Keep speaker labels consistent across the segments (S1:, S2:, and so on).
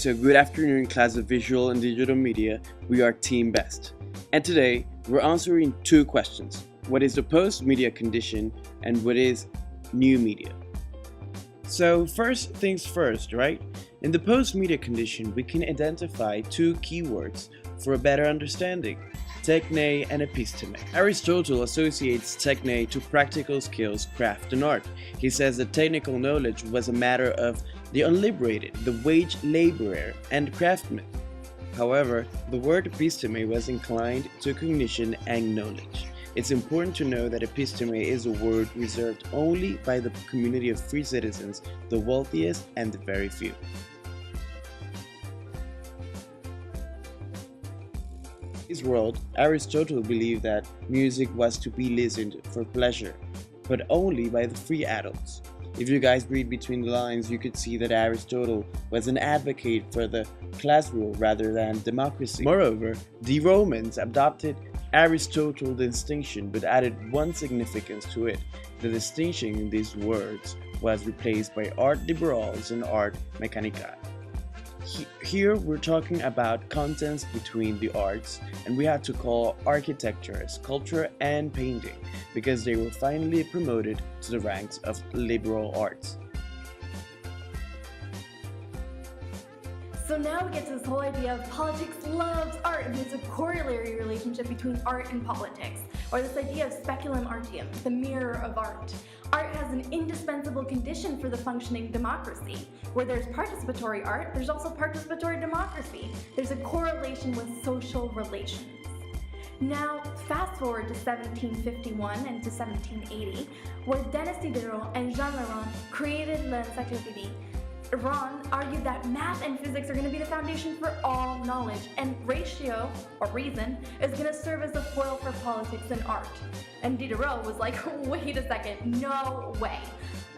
S1: So, good afternoon, class of visual and digital media. We are Team Best. And today, we're answering two questions. What is the post-media condition and what is new media? So, first things first, right? In the post-media condition, we can identify two keywords for a better understanding: techne and episteme. Aristotle associates techne to practical skills, craft, and art. He says that technical knowledge was a matter of the unliberated, the wage laborer, and craftsman. However, the word episteme was inclined to cognition and knowledge. It's important to know that episteme is a word reserved only by the community of free citizens, the wealthiest and the very few. In his world, Aristotle believed that music was to be listened for pleasure, but only by the free adults. If you guys read between the lines, you could see that Aristotle was an advocate for the class rule rather than democracy. Moreover, the Romans adopted Aristotle's distinction but added one significance to it. The distinction in these words was replaced by art liberales and art mechanica. Here we're talking about contents between the arts, and we had to call architecture, sculpture, and painting because they were finally promoted to the ranks of liberal arts.
S2: So now we get to this whole idea of politics loves art, and there's a corollary relationship between art and politics, or this idea of speculum artium, the mirror of art. Art has an indispensable condition for the functioning democracy. Where there's participatory art, there's also participatory democracy. There's a correlation with social relations. Now, fast forward to 1751 and to 1780, where Denis Diderot and Jean Laurent created l'Encyclopédie. Laurent argued that math and physics are going to be the foundation for all knowledge, and ratio, or reason, is going to serve as a foil for politics and art. And Diderot was like, wait a second, no way.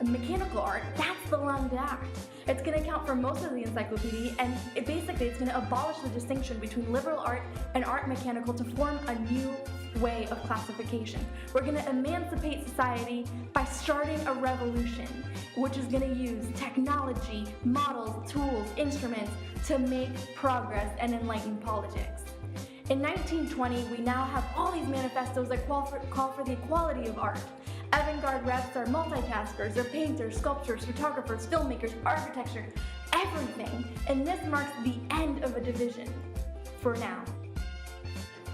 S2: Mechanical art, that's the langue d'art. It's going to account for most of the encyclopedia, and basically it's going to abolish the distinction between liberal art and art mechanical to form a new way of classification. We're going to emancipate society by starting a revolution, which is going to use technology, models, tools, instruments to make progress and enlighten politics. In 1920, we now have all these manifestos that call for the equality of art. Avant-garde reps are multitaskers, they're painters, sculptors, photographers, filmmakers, architecture, everything. And this marks the end of a division, for now.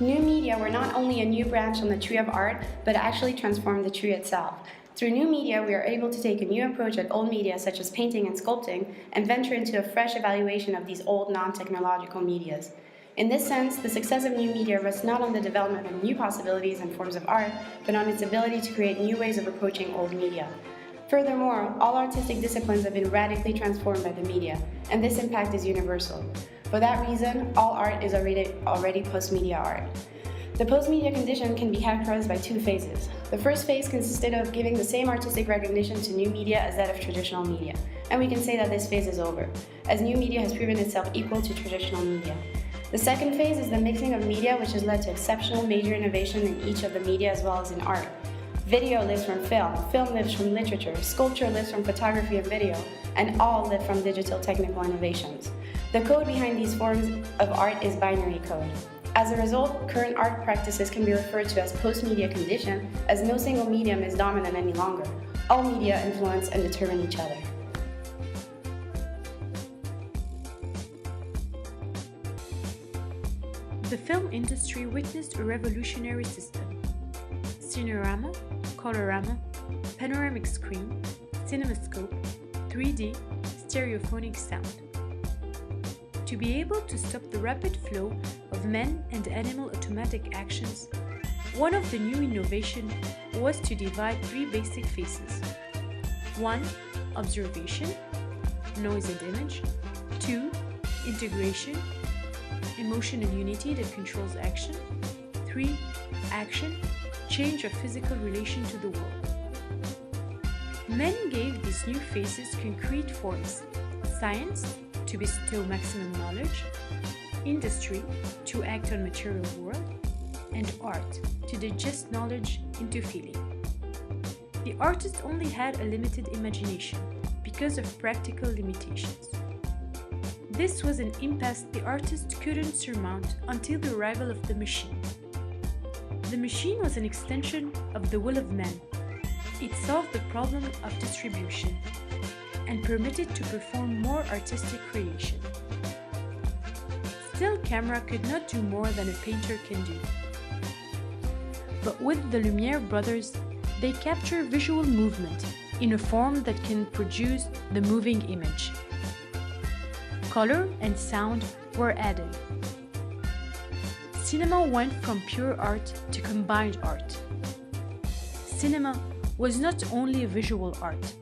S3: New media were not only a new branch on the tree of art, but actually transformed the tree itself. Through new media, we are able to take a new approach at old media such as painting and sculpting and venture into a fresh evaluation of these old non-technological medias. In this sense, the success of new media rests not on the development of new possibilities and forms of art, but on its ability to create new ways of approaching old media. Furthermore, all artistic disciplines have been radically transformed by the media, and this impact is universal. For that reason, all art is already post-media art. The post-media condition can be characterized by two phases. The first phase consisted of giving the same artistic recognition to new media as that of traditional media, and we can say that this phase is over, as new media has proven itself equal to traditional media. The second phase is the mixing of media, which has led to exceptional major innovation in each of the media as well as in art. Video lives from film lives from literature, sculpture lives from photography and video, and all live from digital technical innovations. The code behind these forms of art is binary code. As a result, current art practices can be referred to as post-media condition, as no single medium is dominant any longer. All media influence and determine each other.
S4: The film industry witnessed a revolutionary system. Cinerama, Colorama, panoramic screen, cinemascope, 3D, stereophonic sound. To be able to stop the rapid flow of men and animal automatic actions, one of the new innovations was to divide three basic phases. 1. Observation, noise and image. 2. Integration, emotion and unity that controls action. 3. Action, change of physical relation to the world. Men gave these new phases concrete forms: science, to bestow maximum knowledge; industry, to act on material world; and art, to digest knowledge into feeling. The artist only had a limited imagination because of practical limitations. This was an impasse the artist couldn't surmount until the arrival of the machine. The machine was an extension of the will of man. It solved the problem of distribution and permitted to perform more artistic creation. Still camera could not do more than a painter can do. But with the Lumière brothers, they capture visual movement in a form that can produce the moving image. Color and sound were added. Cinema went from pure art to combined art. Cinema was not only a visual art,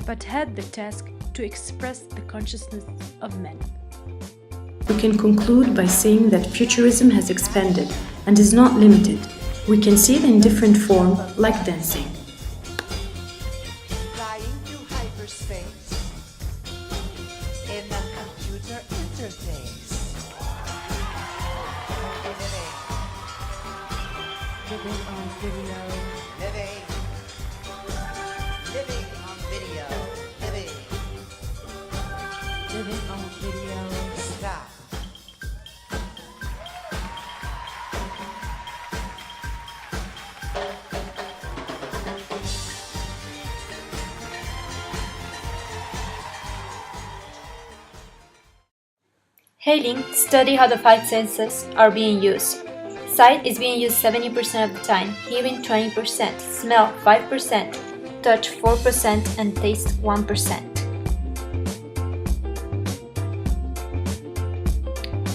S4: but had the task to express the consciousness of men.
S5: We can conclude by saying that futurism has expanded and is not limited. We can see it in different forms, like dancing.
S6: Flying to hyperspace in a computer interface.
S4: Living on video.
S6: Living on video.
S4: Living on video.
S6: Stop.
S7: Hailing study how the five senses are being used. Sight is being used 70% of the time, hearing 20%, smell 5%, touch 4%, and taste 1%.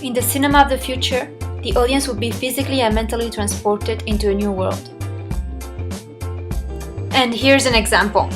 S7: In the cinema of the future, the audience will be physically and mentally transported into a new world. And here's an example.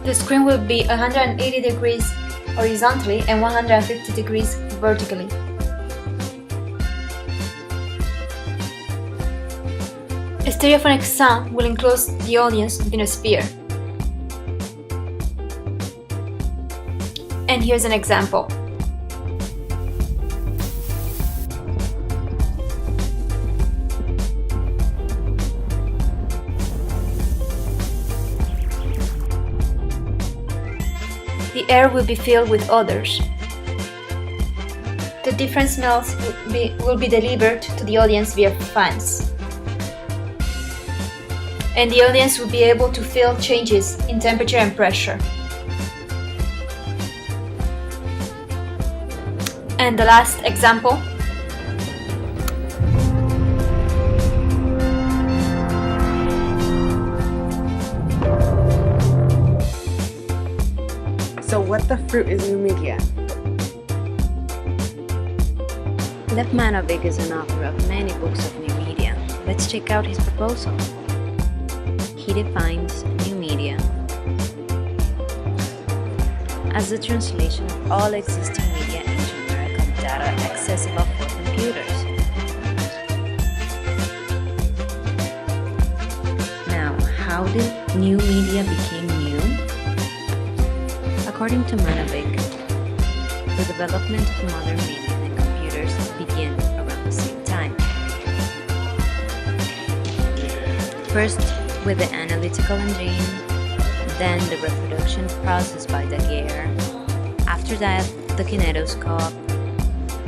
S7: The screen will be 180 degrees horizontally and 150 degrees vertically. A stereophonic sound will enclose the audience within a sphere. And here's an example. The air will be filled with odors. The different smells will be delivered to the audience via fans. And the audience will be able to feel changes in temperature and pressure. And the last example.
S8: So what the fruit is new media?
S9: Lev Manovic is an author of many books of new media. Let's check out his proposal. He defines new media as the translation of all existing media into numerical data accessible for computers. Now, how did new media become new? According to Manovic, the development of modern media and computers began around the same time. First with the analytical engine, then the reproduction process by Daguerre, after that the kinetoscope,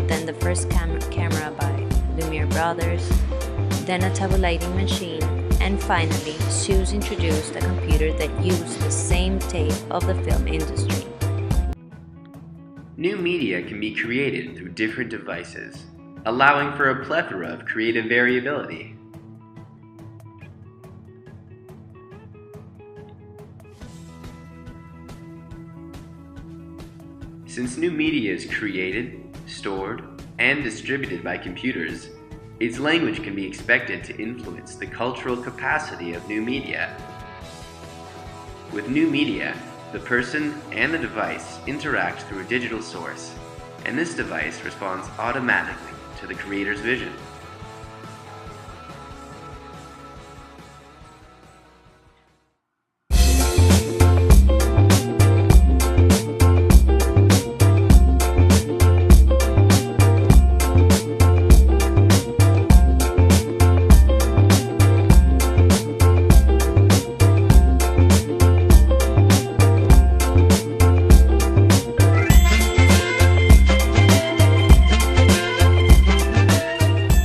S9: then the first camera by Lumière brothers, then a tabulating machine, and finally Suze introduced a computer that used the same tape of the film industry.
S1: New media can be created through different devices, allowing for a plethora of creative variability. Since new media is created, stored, and distributed by computers, its language can be expected to influence the cultural capacity of new media. With new media, the person and the device interact through a digital source, and this device responds automatically to the creator's vision.